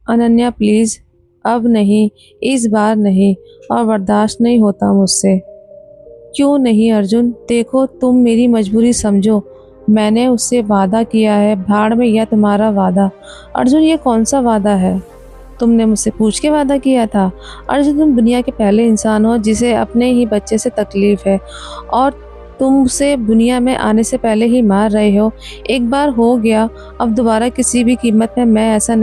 Ananya please, अब नहीं, इस बार नहीं, और बर्दाश्त नहीं होता मुझसे। क्यों नहीं अर्जुन, देखो तुम मेरी मजबूरी समझो। मैंने उससे वादा किया है, भाड़ में यह तुम्हारा वादा। अर्जुन ये कौन सा वादा है? तुमने मुझसे पूछ के वादा किया था। अर्जुन तुम दुनिया के पहले इंसान हो जिसे अपने ही बच्चे से तकलीफ है, और तुम उसे दुनिया में आने से पहले ही मार रहे हो। एक बार हो गया, अब दोबारा किसी भी कीमत में मैं ऐसा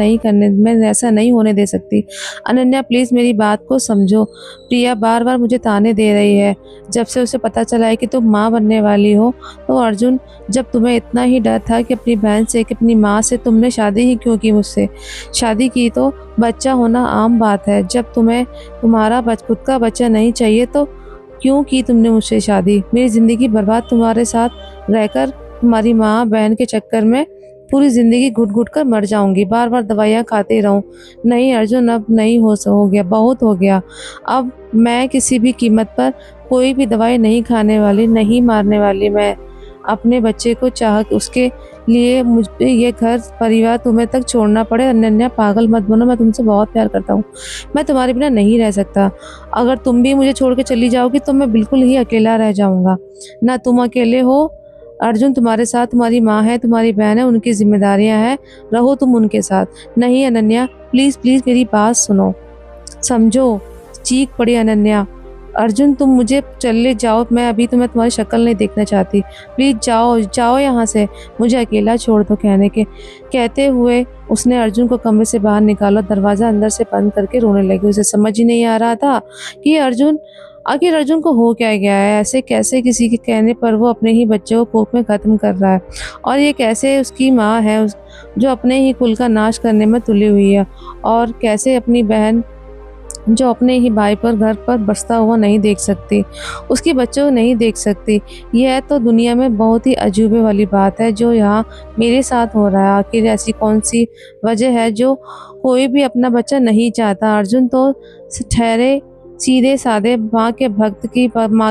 नहीं होने दे सकती। अनन्या प्लीज़ मेरी बात को समझो। प्रिया बार बार मुझे ताने दे रही है। जब से उसे पता चला है कि तुम माँ बनने वाली हो, तो अर्जुन, जब तुम्हें इतना ही डर था कि अपनी बहन से, कि अपनी माँ से, तुमने शादी ही क्यों की मुझसे? शादी की तो बच्चा होना आम बात है। जब तुम्हें तुम्हारा खुद का बच्चा नहीं चाहिए तो क्यों की तुमने मुझसे शादी? मेरी ज़िंदगी बर्बाद हो साथ रहकर, तुम्हारी माँ बहन के चक्कर में पूरी ज़िंदगी घुट-घुट कर मर जाऊँगी, बार-बार दवाइयाँ खाते रहूँ। नहीं अर्जुन, अब नहीं हो गया, बहुत हो गया। अब मैं किसी भी कीमत पर कोई भी दवाई नहीं खाने वाली, नहीं मारने वाली मैं। अपने बच्चे को चाह उसके लिए मुझ पे ये घर परिवार तुम्हें तक छोड़ना पड़े। अनन्या पागल मत बनो, मैं तुमसे बहुत प्यार करता हूँ। मैं तुम्हारे बिना नहीं रह सकता। अगर तुम भी मुझे छोड़ के चली जाओगी तो मैं बिल्कुल ही अकेला रह जाऊँगा। ना तुम अकेले हो अर्जुन, तुम्हारे साथ तुम्हारी माँ है, तुम्हारी बहन है, उनकी ज़िम्मेदारियाँ हैं, रहो तुम उनके साथ। नहीं अनन्या, प्लीज़ प्लीज़ मेरी बात सुनो, समझो। चीख पड़ी अनन्या। अर्जुन तुम मुझे चले जाओ, मैं अभी तुम्हें तुम्हारी शक्ल नहीं देखना चाहती। प्लीज़ जाओ, जाओ यहाँ से, मुझे अकेला छोड़ दो। कहते हुए उसने अर्जुन को कमरे से बाहर निकाला, दरवाज़ा अंदर से बंद करके रोने लगी। उसे समझ ही नहीं आ रहा था कि आखिर अर्जुन को हो क्या गया है? ऐसे कैसे किसी के कहने पर वो अपने ही बच्चे को कोख में ख़त्म कर रहा है? और ये कैसे उसकी माँ है जो अपने ही कुल का नाश करने में तुली हुई है, और कैसे अपनी बहन जो अपने ही भाई पर घर पर बसता हुआ नहीं देख सकती, उसके बच्चों को नहीं देख सकती। यह तो दुनिया में बहुत ही अजूबे वाली बात है जो यहाँ मेरे साथ हो रहा है। आखिर ऐसी कौन-सी वजह है जो कोई भी अपना बच्चा नहीं चाहता? अर्जुन तो ठहरे सीधे-साधे माँ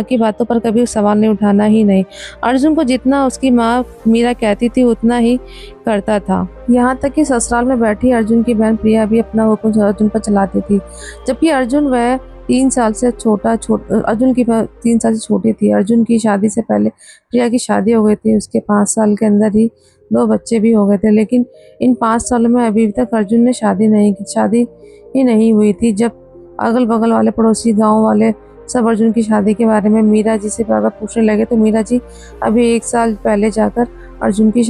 की बातों पर कभी सवाल नहीं उठाना ही नहीं। अर्जुन को जितना उसकी माँ मीरा कहती थी उतना ही करता था। यहाँ तक कि ससुराल में बैठी अर्जुन की बहन प्रिया भी अपना हुक्म अर्जुन पर चलाती थी। जबकि अर्जुन की 3 साल से छोटी थी। अर्जुन की शादी से पहले प्रिया की शादी हो गई थी। उसके 5 साल के अंदर ही 2 बच्चे भी हो गए थे। लेकिन इन 5 सालों में अभी तक अर्जुन ने शादी ही नहीं हुई थी। जब अगल-बगल वाले पड़ोसी गाँव वाले सब अर्जुन की शादी के बारे में मीरा जी से बार-बार पूछने लगे, तो मीरा जी अभी 1 साल पहले जाकर अर्जुन की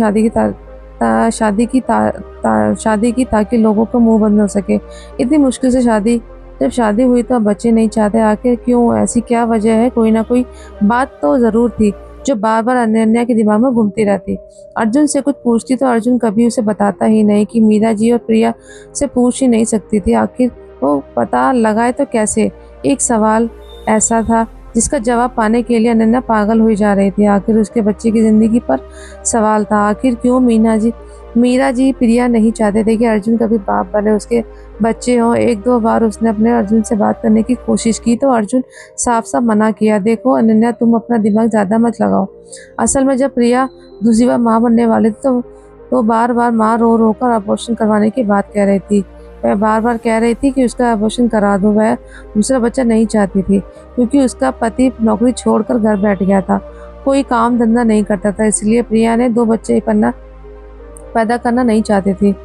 शादी की ताकि लोगों का मुँह बंद हो सके। इतनी मुश्किल से जब शादी हुई तो अब बच्चे नहीं चाहते, आखिर क्यों? ऐसी क्या वजह है? कोई ना कोई बात तो ज़रूर थी जो बार-बार अनन्या के दिमाग में घूमती रहती। अर्जुन से कुछ पूछती तो अर्जुन कभी उसे बताता ही नहीं, कि मीरा जी और प्रिया से पूछ ही नहीं सकती थी। आखिर वो पता लगाए तो कैसे? एक सवाल ऐसा था जिसका जवाब पाने के लिए अनन्या पागल हुई जा रही थी। आखिर उसके बच्चे की ज़िंदगी पर सवाल था। आखिर क्यों मीरा जी प्रिया नहीं चाहते थे कि अर्जुन कभी बाप बने, उसके बच्चे हों। 1-2 बार उसने अपने अर्जुन से बात करने की कोशिश की तो अर्जुन साफ-साफ मना किया। देखो अनन्या, तुम अपना दिमाग ज़्यादा मत लगाओ। असल में जब प्रिया दूसरी बार माँ बनने वाली थी तो बार-बार माँ रो-रो कर अबॉर्शन करवाने की बात कह रही थी। वह बार-बार कह रही थी कि उसका अबॉर्शन करा दो। वह दूसरा बच्चा नहीं चाहती थी क्योंकि उसका पति नौकरी छोड़कर घर बैठ गया था। कोई काम धंधा नहीं करता था, इसलिए प्रिया ने 2 बच्चे पैदा करना नहीं चाहती थी।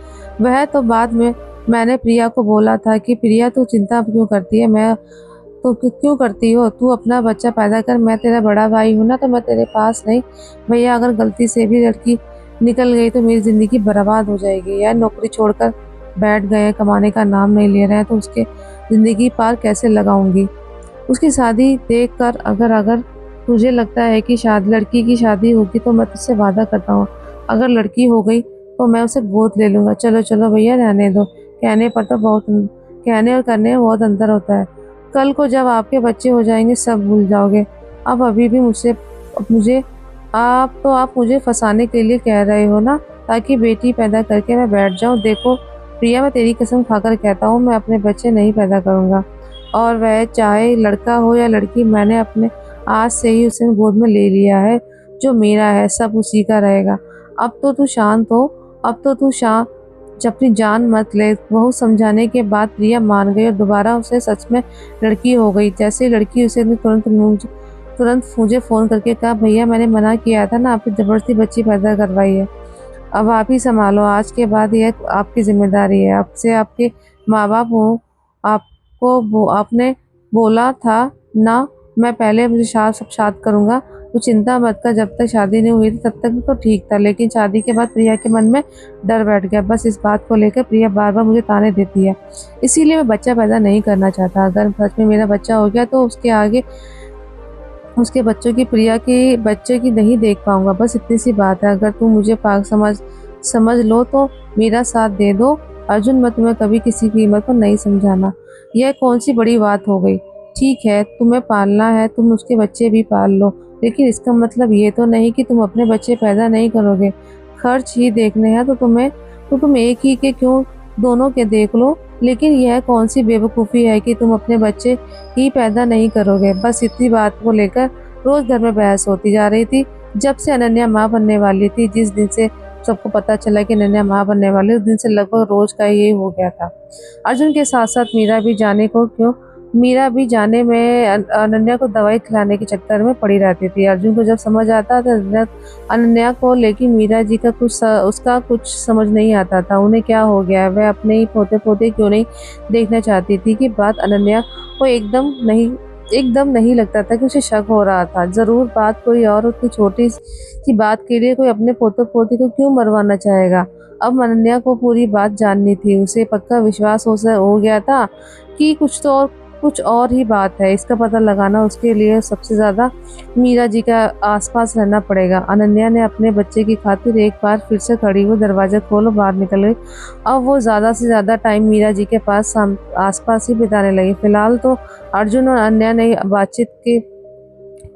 वह तो बाद में मैंने प्रिया को बोला था कि प्रिया तू चिंता क्यों करती है? क्यों करती हो? तू अपना बच्चा पैदा कर, मैं तेरा बड़ा भाई हूँ ना, तो मैं तेरे पास नहीं। भैया अगर गलती से भी लड़की निकल गई तो मेरी ज़िंदगी बर्बाद हो जाएगी। यार नौकरी छोड़कर बैठ गए, कमाने का नाम नहीं ले रहे हैं तो उसके ज़िंदगी पार कैसे लगाऊंगी? उसकी शादी देख कर अगर अगर तुझे लगता है कि लड़की की शादी होगी तो मैं तुझसे वादा करता हूँ, अगर लड़की हो गई तो मैं उसे गोद ले लूँगा। चलो चलो भैया रहने दो। कहने और करने में बहुत अंतर होता है। कल को जब आपके बच्चे हो जाएंगे सब भूल जाओगे। अब अभी भी मुझे आप मुझे फंसाने के लिए कह रहे हो ना, ताकि बेटी पैदा करके मैं बैठ जाऊँ। देखो प्रिया, मैं तेरी कसम खाकर कहता हूँ, मैं अपने बच्चे नहीं पैदा करूँगा, और वह चाहे लड़का हो या लड़की, मैंने अपने आज से ही उसे गोद में ले लिया है। जो मेरा है सब उसी का रहेगा। अब तो तू शांत हो, अब तो तू अपनी जान मत ले। बहुत समझाने के बाद प्रिया मान गई और दोबारा उसे सच में लड़की हो गई। जैसे ही लड़की उसे ने तुरंत मुझे फ़ोन करके कहा, भैया मैंने मना किया था ना, आपने ज़बरदस्ती बच्ची पैदा करवाई है। अब आप ही सँभालो, आज के बाद ये आपकी ज़िम्मेदारी है। अब से आपके माँ-बाप हों, आपने बोला था ना, मैं पहले मुझे सब शाद करूँगा, तो चिंता मत कर। जब तक शादी नहीं हुई थी तब तक तो ठीक था, लेकिन शादी के बाद प्रिया के मन में डर बैठ गया। बस इस बात को लेकर प्रिया बार-बार मुझे ताने देती है। इसीलिए मैं बच्चा पैदा नहीं करना चाहता। अगर सच में मेरा बच्चा हो गया तो उसके आगे उसके बच्चों की प्रिया के बच्चे की नहीं देख पाऊँगा। बस इतनी सी बात है। अगर तुम मुझे पाक समझ लो तो मेरा साथ दे दो। अर्जुन, मैं तुम्हें कभी किसी कीमत पर नहीं समझाना। यह कौन-सी बड़ी बात हो गई? ठीक है, तुम्हें पालना है, तुम उसके बच्चे भी पाल लो, लेकिन इसका मतलब ये तो नहीं कि तुम अपने बच्चे पैदा नहीं करोगे। खर्च ही देखने हैं तो तुम एक ही के क्यों, दोनों के देख लो। लेकिन यह कौन-सी बेवकूफ़ी है कि तुम अपने बच्चे ही पैदा नहीं करोगे। बस इतनी बात को लेकर रोज़ घर में बहस होती जा रही थी। जब से अनन्या माँ बनने वाली थी, जिस दिन से सबको पता चला कि अनन्या माँ बनने वाली है, उस दिन से लगभग रोज़ का ये हो गया था। अर्जुन के साथ-साथ मीरा भी जाने में अनन्या को दवाई खिलाने के चक्कर में पड़ी रहती थी। अर्जुन को जब समझ आता था अनन्या को, लेकिन मीरा जी का उसका कुछ समझ नहीं आता था। उन्हें क्या हो गया है? वह अपने ही पोते-पोते क्यों नहीं देखना चाहती थी कि बात अनन्या को एकदम नहीं लगता था कि उसे शक हो रहा था। ज़रूर बात कोई और, उतनी छोटी-सी बात के लिए कोई अपने पोते-पोती को क्यों मरवाना चाहेगा? अब अनन्या को पूरी बात जाननी थी। उसे पक्का विश्वास हो गया था कि कुछ और ही बात है। इसका पता लगाना उसके लिए सबसे ज़्यादा मीरा जी का आस-पास रहना पड़ेगा। अनन्या ने अपने बच्चे की खातिर एक बार फिर से खड़ी हुई दरवाज़ा खोलो बाहर निकल गई। अब वो ज़्यादा से ज़्यादा टाइम मीरा जी के आस-पास ही बिताने लगी। फ़िलहाल तो अर्जुन और अनन्या ने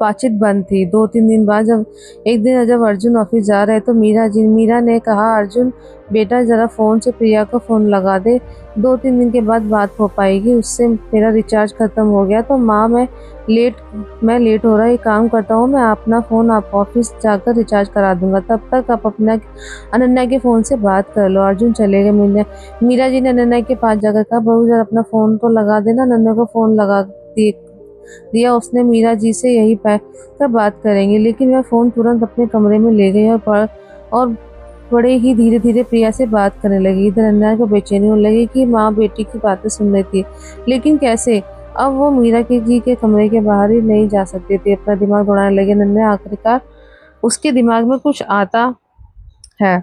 बातचीत बंद थी। 2-3 दिन बाद एक दिन जब अर्जुन ऑफिस जा रहे तो मीरा ने कहा, अर्जुन बेटा ज़रा फ़ोन से प्रिया को फ़ोन लगा दे, 2-3 दिन के बाद बात हो पाएगी। उससे मेरा रिचार्ज ख़त्म हो गया तो माँ मैं लेट हो रहा है, एक काम करता हूँ, मैं अपना फ़ोन आप ऑफिस जाकर रिचार्ज करा दूँगा, तब तक आप अपना अनन्या के फ़ोन से बात कर लो। अर्जुन चले गए। मीरा जी ने अनन्या के पास जाकर कहा, बहू ज़रा अपना फ़ोन तो लगा देना। अनन्या को फ़ोन लगा दिया उसने। मीरा जी से यही कर बात करेंगे, लेकिन वह फ़ोन तुरंत अपने कमरे में ले गई और बड़े ही धीरे-धीरे प्रिया से बात करने लगी। इधर अनन्या को बेचैनी होने लगी कि माँ बेटी की बातें सुन रही थी, लेकिन कैसे? अब वो जी के कमरे के बाहर ही नहीं जा सकती थी। अपना दिमाग दौड़ाने लगी। अनन्या आखिरकार उसके दिमाग में कुछ आता है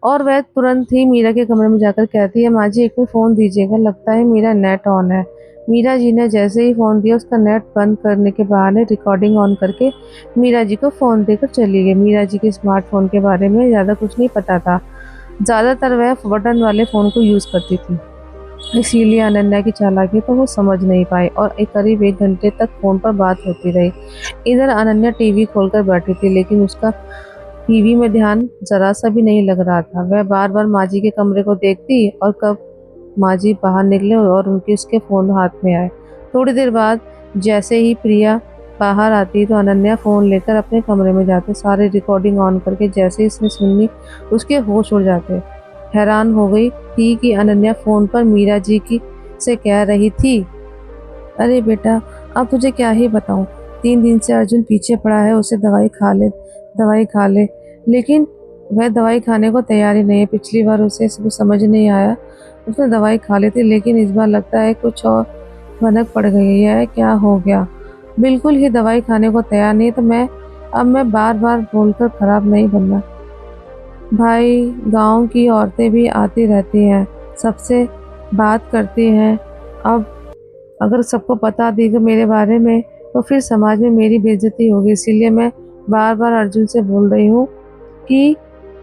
और वह तुरंत ही मीरा के कमरे में जाकर कहती है, माँ जी एक मिनट फ़ोन दीजिएगा, लगता है मेरा नेट ऑन है। मीरा जी ने जैसे ही फ़ोन दिया, उसका नेट बंद करने के बहाने रिकॉर्डिंग ऑन करके मीरा जी को फ़ोन देकर चली गई। मीरा जी के स्मार्टफ़ोन के बारे में ज़्यादा कुछ नहीं पता था। ज़्यादातर वह बटन वाले फ़ोन को यूज़ करती थी, इसीलिए अनन्या की चालाकी तो वो समझ नहीं पाई और करीब 1 घंटे तक फ़ोन पर बात होती रही। इधर अनन्या टीवी खोलकर बैठी थी, लेकिन उसका टीवी में ध्यान ज़रा सा भी नहीं लग रहा था। वह बार-बार माँ जी के कमरे को देखती और कब माँ जी बाहर निकले और उसके फ़ोन हाथ में आए। थोड़ी देर बाद जैसे ही प्रिया बाहर आती तो अनन्या फ़ोन लेकर अपने कमरे में जाते। सारी रिकॉर्डिंग ऑन करके जैसे ही उसने सुनी, उसके होश उड़ जाते। हैरान हो गई थी कि अनन्या फ़ोन पर मीरा जी की से कह रही थी, अरे बेटा, अब तुझे क्या ही बताऊँ, 3 दिन से अर्जुन पीछे पड़ा है, उसे दवाई खा ले। लेकिन वह दवाई खाने को तैयार ही नहीं है। पिछली बार उसे कुछ समझ नहीं आया, उसने दवाई खा ली थी, लेकिन इस बार लगता है कुछ और भनक पड़ गई है। यह क्या हो गया? बिल्कुल ही दवाई खाने को तैयार नहीं, तो अब मैं बार-बार बोलकर खराब नहीं बनना। भाई, गाँव की औरतें भी आती रहती हैं, सबसे बात करती हैं। अब अगर सबको बता देगा मेरे बारे में तो फिर समाज में मेरी बेइज्जती होगी। इसीलिए मैं बार-बार अर्जुन से बोल रही हूँ कि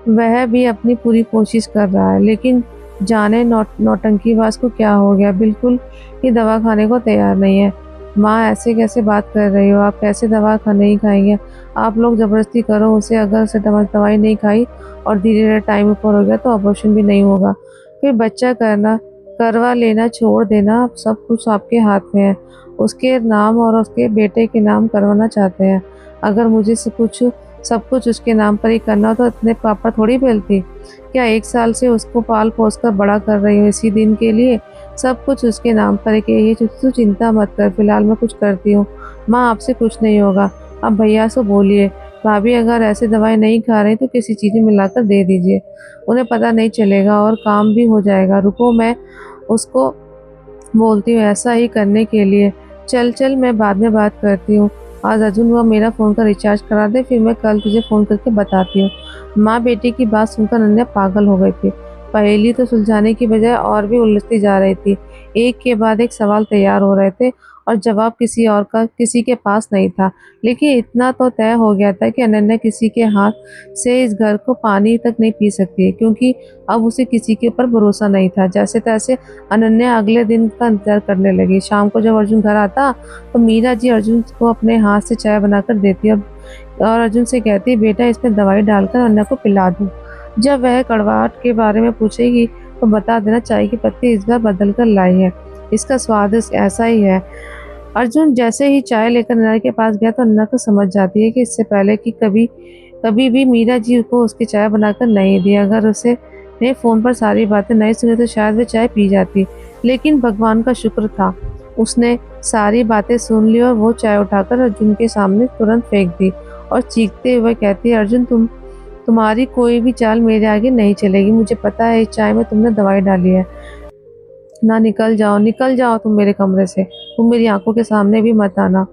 वह भी अपनी पूरी कोशिश कर रहा है, लेकिन जाने नौटंकीबाज को क्या हो गया, बिल्कुल ही दवा खाने को तैयार नहीं है। माँ, ऐसे कैसे बात कर रही हो? आप कैसे नहीं खाएँगे? आप लोग ज़बरदस्ती करो उसे, अगर उसे दवाई नहीं खाई और धीरे-धीरे टाइम ऊपर हो गया तो अबॉर्शन भी नहीं होगा। फिर बच्चा करवा लेना छोड़ देना, सब कुछ आपके हाथ में है। उसके नाम और उसके बेटे के नाम करवाना चाहते हैं। अगर मुझे से कुछ सब कुछ उसके नाम पर ही करना हो तो इतने पापड़ थोड़ी बेलती। क्या 1 साल से उसको पाल-पोस कर बड़ा कर रही हूँ इसी दिन के लिए? सब कुछ उसके नाम पर है कि ये तू चिंता मत कर, फिलहाल मैं कुछ करती हूँ। माँ आपसे कुछ नहीं होगा, आप भैया से बोलिए। भाभी अगर ऐसे दवाई नहीं खा रही तो किसी चीज़ में मिलाकर दे दीजिए। उन्हें पता नहीं चलेगा और काम भी हो जाएगा। रुको मैं उसको बोलती हूँ ऐसा ही करने के लिए। चल मैं बाद में बात करती हूँ। आज अर्जुन वह मेरा फ़ोन का रिचार्ज करा दे, फिर मैं कल तुझे फ़ोन करके बताती हूँ। माँ बेटी की बात सुनकर अनन्या पागल हो गई थी। पहेली तो सुलझाने की बजाय और भी उलझती जा रही थी। एक के बाद एक सवाल तैयार हो रहे थे और जवाब किसी के पास नहीं था। लेकिन इतना तो तय हो गया था कि अनन्या किसी के हाथ से इस घर को पानी तक नहीं पी सकती है, क्योंकि अब उसे किसी के ऊपर भरोसा नहीं था। जैसे-तैसे अनन्या अगले दिन का इंतज़ार करने लगी। शाम को जब अर्जुन घर आता तो मीरा जी अर्जुन को अपने हाथ से चाय बनाकर देती और अर्जुन से कहती, बेटा इसमें दवाई डालकर अनन्या को पिला दूँ। जब वह कड़वाहट के बारे में पूछेगी तो बता देना चाय की पत्ती इस बार बदल कर लाई है। इसका स्वाद ऐसा ही है। अर्जुन जैसे ही चाय लेकर अनन्या के पास गया तो अनन्या को समझ जाती है कि इससे पहले कि कभी कभी भी मीरा जी को उसकी चाय बनाकर नहीं दी। अगर उसे ने फ़ोन पर सारी बातें नहीं सुनी तो शायद वह चाय पी जाती। लेकिन भगवान का शुक्र था, उसने सारी बातें सुन ली और वो चाय उठाकर अर्जुन के सामने तुरंत फेंक दी और चीखते हुए कहती है, अर्जुन तुम्हारी कोई भी चाल मेरे आगे नहीं चलेगी। मुझे पता है इस चाय में तुमने दवाई डाली है। ना निकल जाओ तुम मेरे कमरे से। तुम मेरी आँखों के सामने भी मत आना।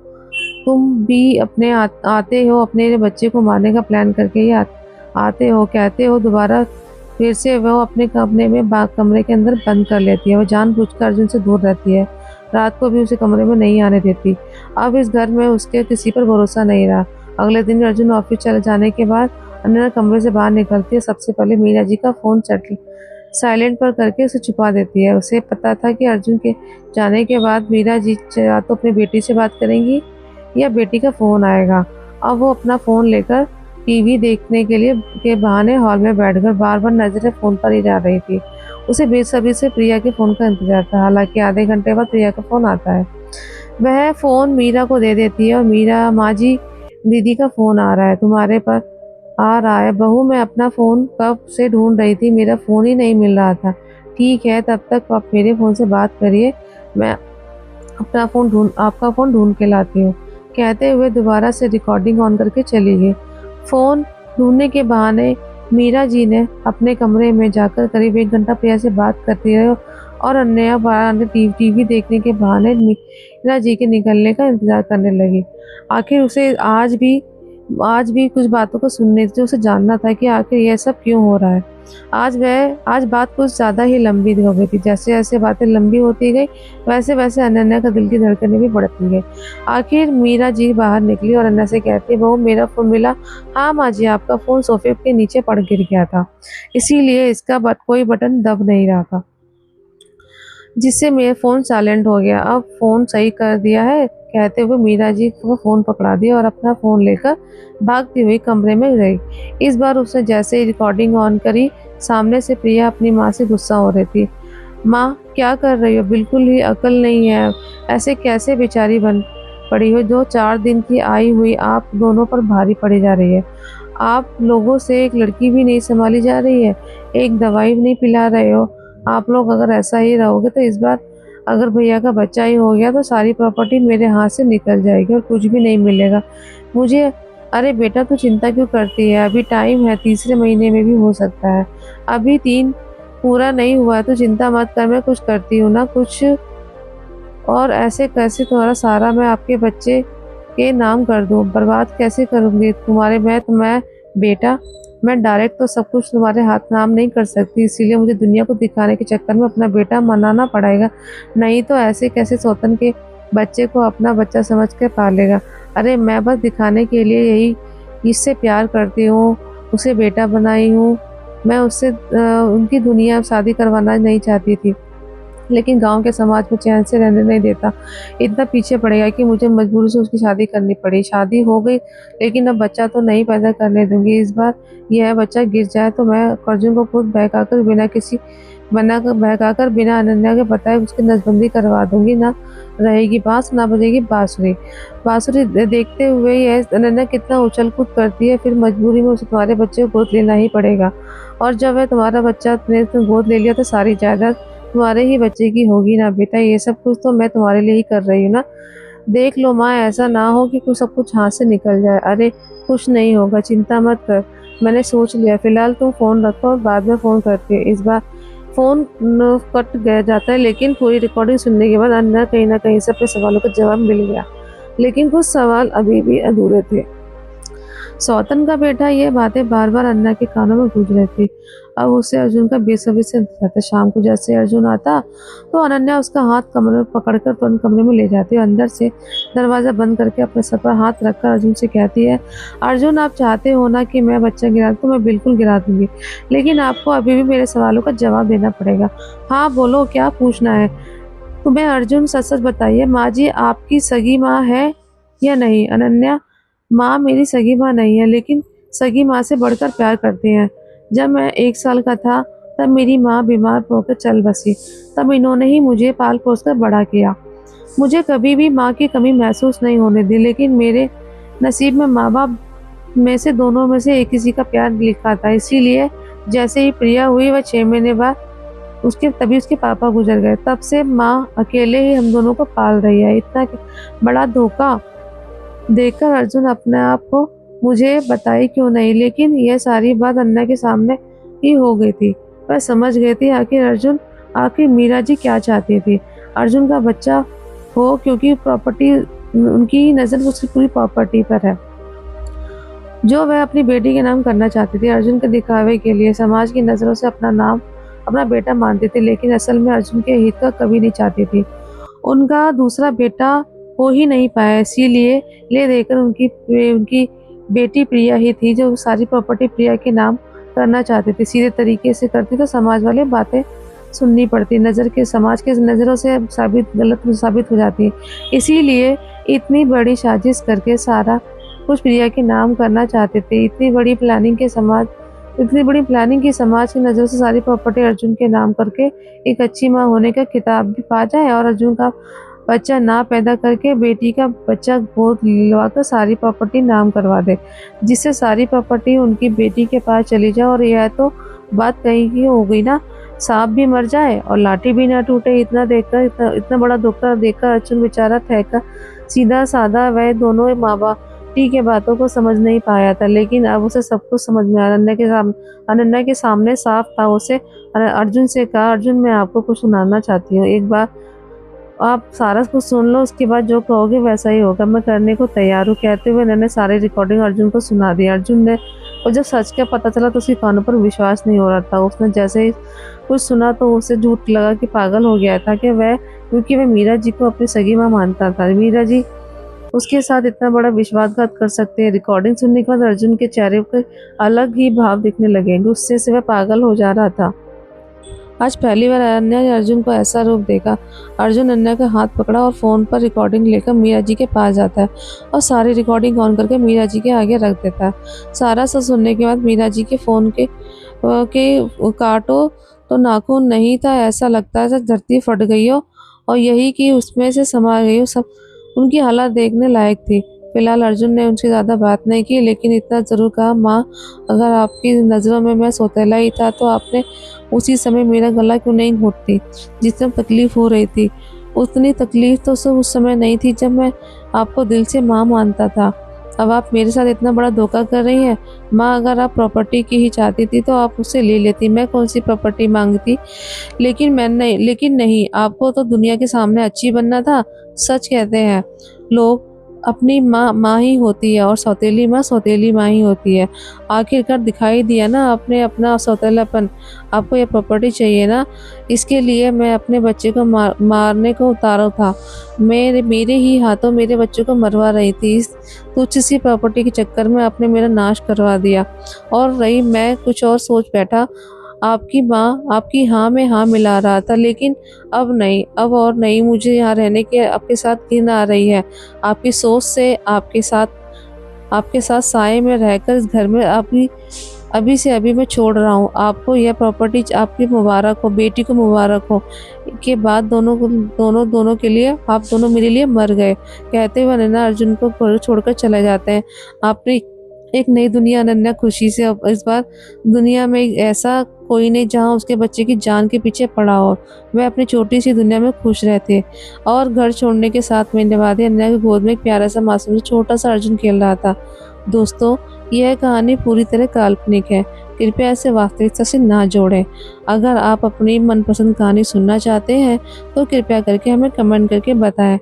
तुम भी आते हो अपने बच्चे को मारने का प्लान करके ही आते हो, कहते हो दोबारा फिर से वो अपने कमरे में कमरे के अंदर बंद कर लेती है। वो जानबूझकर अर्जुन से दूर रहती है। रात को भी उसे कमरे में नहीं आने देती। अब इस घर में उसके किसी पर भरोसा नहीं रहा। अगले दिन अर्जुन ऑफिस चले जाने के बाद अनन्या कमरे से बाहर निकलती है। सबसे पहले मीरा जी का फ़ोन साइलेंट पर करके उसे छुपा देती है। उसे पता था कि अर्जुन के जाने के बाद मीरा जी या तो अपनी बेटी से बात करेंगी या बेटी का फ़ोन आएगा। अब वो अपना फ़ोन लेकर टीवी देखने के बहाने हॉल में बैठकर बार-बार नज़रें फ़ोन पर ही जा रही थी। उसे बेसब्री से प्रिया के फ़ोन का इंतज़ार था। हालाँकि आधे घंटे बाद प्रिया का फ़ोन आता है। वह फ़ोन मीरा को दे देती है और मीरा, माँ जी दीदी का फ़ोन आ रहा है, तुम्हारे पर आ रहा है। बहू मैं अपना फ़ोन कब से ढूँढ रही थी, मेरा फ़ोन ही नहीं मिल रहा था। ठीक है, तब तक आप मेरे फ़ोन से बात करिए, मैं आपका फ़ोन ढूँढ के लाती हूँ। कहते हुए दोबारा से रिकॉर्डिंग ऑन करके चली गई। फ़ोन ढूँढने के बहाने मीरा जी ने अपने कमरे में जाकर करीब 1 घंटा प्रिया से बात करती रही और अनन्या बाहर टीवी देखने के बहाने मीरा जी के निकलने का इंतज़ार करने लगी। आखिर उसे आज भी कुछ बातों को सुनने थी, उसे जानना था कि आखिर यह सब क्यों हो रहा है। आज बात कुछ ज़्यादा ही लंबी हो गई थी। जैसे-जैसे बातें लंबी होती गई, वैसे-वैसे अनन्या का दिल की धड़कनें भी बढ़ती गई। आखिर मीरा जी बाहर निकली और अनन्या से कहती, बहू मेरा फ़ोन मिला? हाँ माँ जी, आपका फ़ोन सोफ़े के नीचे पड़ गिर गया था, इसीलिए इसका कोई बटन दब नहीं रहा था, जिससे मेरा फ़ोन साइलेंट हो गया। अब फ़ोन सही कर दिया है, कहते हुए मीरा जी को फ़ोन पकड़ा दिया और अपना फ़ोन लेकर भागती हुई कमरे में गई। इस बार उसने जैसे ही रिकॉर्डिंग ऑन करी, सामने से प्रिया अपनी माँ से गुस्सा हो रही थी। माँ क्या कर रही हो? बिल्कुल ही अकल नहीं है। ऐसे कैसे बेचारी बन पड़ी हो, जो 4 दिन की आई हुई आप दोनों पर भारी पड़ी जा रही है। आप लोगों से एक लड़की भी नहीं सँभाली जा रही है, एक दवाई भी नहीं पिला रहे हो। आप लोग अगर ऐसा ही रहोगे तो इस बार अगर भैया का बच्चा ही हो गया तो सारी प्रॉपर्टी मेरे हाथ से निकल जाएगी और कुछ भी नहीं मिलेगा मुझे। अरे बेटा तू चिंता क्यों करती है? अभी टाइम है, तीसरे महीने में भी हो सकता है। अभी 3 पूरा नहीं हुआ है तो चिंता मत कर, मैं कुछ करती हूँ ना कुछ। और ऐसे कैसे तुम्हारा सारा मैं आपके बच्चे के नाम कर दूँ? बर्बाद कैसे करूँगी तुम्हारे मैं बेटा, मैं डायरेक्ट तो सब कुछ तुम्हारे हाथ नाम नहीं कर सकती, इसीलिए मुझे दुनिया को दिखाने के चक्कर में अपना बेटा मनाना पड़ेगा। नहीं तो ऐसे कैसे सौतन के बच्चे को अपना बच्चा समझ के पालेगा। अरे मैं बस दिखाने के लिए यही इससे प्यार करती हूँ, उसे बेटा बनाई हूँ। मैं उससे उनकी दुनिया शादी करवाना नहीं चाहती थी, लेकिन गाँव के समाज में चैन से रहने नहीं देता। इतना पीछे पड़ गया कि मुझे मजबूरी से उसकी शादी करनी पड़ी। शादी हो गई, लेकिन अब बच्चा तो नहीं पैदा करने दूँगी। इस बार यह बच्चा गिर जाए तो मैं अर्जुन को खुद बहकाकर बिना अनन्या के बताए उसकी नसबंदी करवा दूँगी। ना रहेगी बाँस, ना बजेगी बाँसुरी। बाँसुरी देखते हुए ही अनन्या कितना उछल-कूद करती है, फिर मजबूरी में उसे तुम्हारे बच्चे को गोद लेना ही पड़ेगा। और जब वह तुम्हारा बच्चा ने तो गोद ले लिया तो सारी जायदाद तुम्हारे ही बच्चे की होगी ना बेटा, ये सब कुछ तो मैं तुम्हारे लिए ही कर रही हूँ ना। देख लो माँ, ऐसा ना हो कि कुछ सब कुछ हाथ से निकल जाए। अरे कुछ नहीं होगा, चिंता मत कर, मैंने सोच लिया। फिलहाल तुम फ़ोन रखो और बाद में फ़ोन करती हूँ। इस बार फ़ोन कट गया जाता है, लेकिन पूरी रिकॉर्डिंग सुनने के बाद अन्ना कहीं न कहीं से अपने सवालों का जवाब मिल गया। लेकिन कुछ सवाल अभी भी अधूरे थे। सौतन का बेटा ये बातें बार-बार अन्ना के कानों में गूंज रही थी। अब उसे अर्जुन का बेसब्री से इंतज़ार था। शाम को जैसे अर्जुन आता तो अनन्या उसका हाथ कमरे में पकड़कर तुरंत कमरे में ले जाती है। अंदर से दरवाज़ा बंद करके अपने सर पर हाथ रखकर अर्जुन से कहती है, अर्जुन आप चाहते हो ना कि मैं बच्चा गिरा दूँ तो मैं बिल्कुल गिरा दूँगी। लेकिन आपको अभी भी मेरे सवालों का जवाब देना पड़ेगा। हाँ, बोलो क्या पूछना है? तुम्हें अर्जुन सच-सच बताइए, माँ जी आपकी सगी माँ है या नहीं? अनन्या, माँ मेरी सगी माँ नहीं है, लेकिन सगी माँ से बढ़कर प्यार करती हैं। जब मैं 1 साल का था तब मेरी माँ बीमार होकर चल बसी। तब इन्होंने ही मुझे पाल-पोस कर बड़ा किया। मुझे कभी भी माँ की कमी महसूस नहीं होने दी, लेकिन मेरे नसीब में माँ-बाप में से दोनों में से एक किसी का प्यार लिखा था। इसीलिए जैसे ही प्रिया हुई वह 6 महीने बाद तभी उसके पापा गुज़र गए। तब से माँ अकेले ही हम दोनों को पाल रही है। इतना बड़ा धोखा देखकर अर्जुन अपने आप को मुझे बताई क्यों नहीं, लेकिन यह सारी बात अन्ना के सामने ही हो गई थी। वह समझ गई थी आखिर मीरा जी क्या चाहती थी। अर्जुन का बच्चा हो, क्योंकि प्रॉपर्टी उनकी नज़र उसकी पूरी प्रॉपर्टी पर है, जो वह अपनी बेटी के नाम करना चाहती थी। अर्जुन के दिखावे के लिए समाज की नज़रों से अपना नाम अपना बेटा मानती थी, लेकिन असल में अर्जुन के हित का कभी नहीं चाहती थी। उनका दूसरा बेटा हो ही नहीं पाया, इसीलिए ले देकर उनकी बेटी प्रिया ही थी, जो सारी प्रॉपर्टी प्रिया के नाम करना चाहती थी। सीधे तरीके से करती तो समाज वाले बातें सुननी पड़ती, समाज के नज़रों से गलत साबित हो जाती। इसीलिए इतनी बड़ी साजिश करके सारा कुछ प्रिया के नाम करना चाहते थे। इतनी बड़ी प्लानिंग की समाज की नज़रों से सारी प्रॉपर्टी अर्जुन के नाम करके एक अच्छी माँ होने का खिताब भी पा जाए, और अर्जुन का बच्चा ना पैदा करके बेटी का बच्चा गोद दिलवाकर सारी प्रॉपर्टी नाम करवा दे, जिससे सारी प्रॉपर्टी उनकी बेटी के पास चली जाए। और यह तो बात कहीं की हो गई ना, सांप भी मर जाए और लाठी भी ना टूटे। इतना बड़ा धोखा देखकर अर्जुन बेचारा ठहका सीधा साधा वह दोनों माँ बाप ठीक है बातों को समझ नहीं पाया था, लेकिन अब उसे सब कुछ समझ में आया। अनन्या के सामने साफ था। उसे अर्जुन से कहा, अर्जुन मैं आपको कुछ सुनाना चाहती हूँ, एक बार आप सारा कुछ सुन लो, उसके बाद जो कहोगे वैसा ही होगा, मैं करने को तैयार हूँ। कहते हुए मैंने सारी रिकॉर्डिंग अर्जुन को सुना दी। अर्जुन ने और जब सच का पता चला तो उसके कानों पर विश्वास नहीं हो रहा था। उसने जैसे ही कुछ सुना तो उसे झूठ लगा कि पागल हो गया था, क्योंकि वह मीरा जी को अपनी सगी माँ मानता था। मीरा जी उसके साथ इतना बड़ा विश्वासघात कर सकते हैं। रिकॉर्डिंग सुनने के बाद अर्जुन के चेहरे पर अलग ही भाव दिखने लगे। गुस्से से वह पागल हो जा रहा था। आज पहली बार अनन्या ने अर्जुन को ऐसा रूप देखा। अर्जुन अनन्या का हाथ पकड़ा और फ़ोन पर रिकॉर्डिंग लेकर मीरा जी के पास जाता है और सारी रिकॉर्डिंग ऑन करके मीरा जी के आगे रख देता है। सारा सब सुनने के बाद मीरा जी के फ़ोन के काटो तो नाखून नहीं था, ऐसा लगता है जैसे धरती फट गई हो और यही कि उसमें से समा गई हो। सब उनकी हालत देखने लायक थी। फिलहाल अर्जुन ने उनसे ज़्यादा बात नहीं की, लेकिन इतना ज़रूर कहा, माँ अगर आपकी नज़रों में मैं सौतेला ही था तो आपने उसी समय मेरा गला क्यों नहीं घोंटती? जितना तकलीफ़ हो रही थी, उतनी तकलीफ़ तो सिर्फ उस समय नहीं थी जब मैं आपको दिल से माँ मानता था। अब आप मेरे साथ इतना बड़ा धोखा कर रही हैं। माँ अगर आप प्रॉपर्टी की ही चाहती थी तो आप मुझसे ले लेती, मैं कौन-सी प्रॉपर्टी माँगती? लेकिन नहीं, आपको तो दुनिया के सामने अच्छी बनना था। सच कहते हैं लोग, अपनी माँ माँ ही होती है और सौतेली माँ ही होती है। आखिरकार दिखाई दिया ना आपने अपना सौतेलापन। आपको ये प्रॉपर्टी चाहिए ना, इसके लिए मैं अपने बच्चे को मारने को उतारा था। मेरे ही हाथों मेरे बच्चे को मरवा रही थी। इस तुच्छ सी प्रॉपर्टी के चक्कर में आपने मेरा नाश करवा दिया। और रही मैं कुछ और सोच बैठा। आपकी माँ आपकी हाँ में हाँ मिला रहा था, लेकिन अब नहीं, अब और नहीं। मुझे यहाँ रहने के आपके साथ घिन आ रही है। आपकी सोच से आपके साथ साए में रहकर इस घर में अभी से अभी मैं छोड़ रहा हूँ। आपको यह प्रॉपर्टी आपकी मुबारक हो, बेटी को मुबारक हो। के बाद दोनों के लिए आप दोनों मेरे लिए मर गए। कहते हुए अनन्या अर्जुन को छोड़कर चले जाते हैं। आपने एक नई दुनिया अनन्या खुशी से अब इस बार दुनिया में ऐसा कोई नहीं जहाँ उसके बच्चे की जान के पीछे पड़ा हो। वह अपनी छोटी सी दुनिया में खुश रहते। और घर छोड़ने के 7 महीने बाद ही अनन्या की गोद में एक प्यारा सा मासूम सा छोटा सा अर्जुन खेल रहा था। दोस्तों, यह कहानी पूरी तरह काल्पनिक है। कृपया इसे वास्तविकता से ना जोड़ें। अगर आप अपनी मनपसंद कहानी सुनना चाहते हैं तो कृपया करके हमें कमेंट करके बताएं।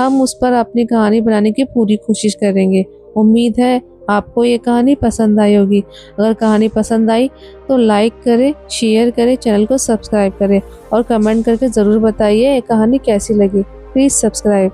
हम उस पर अपनी कहानी बनाने की पूरी कोशिश करेंगे। उम्मीद है आपको ये कहानी पसंद आई होगी। अगर कहानी पसंद आई तो लाइक करें, शेयर करें, चैनल को सब्सक्राइब करें और कमेंट करके ज़रूर बताइए ये कहानी कैसी लगी। Please subscribe.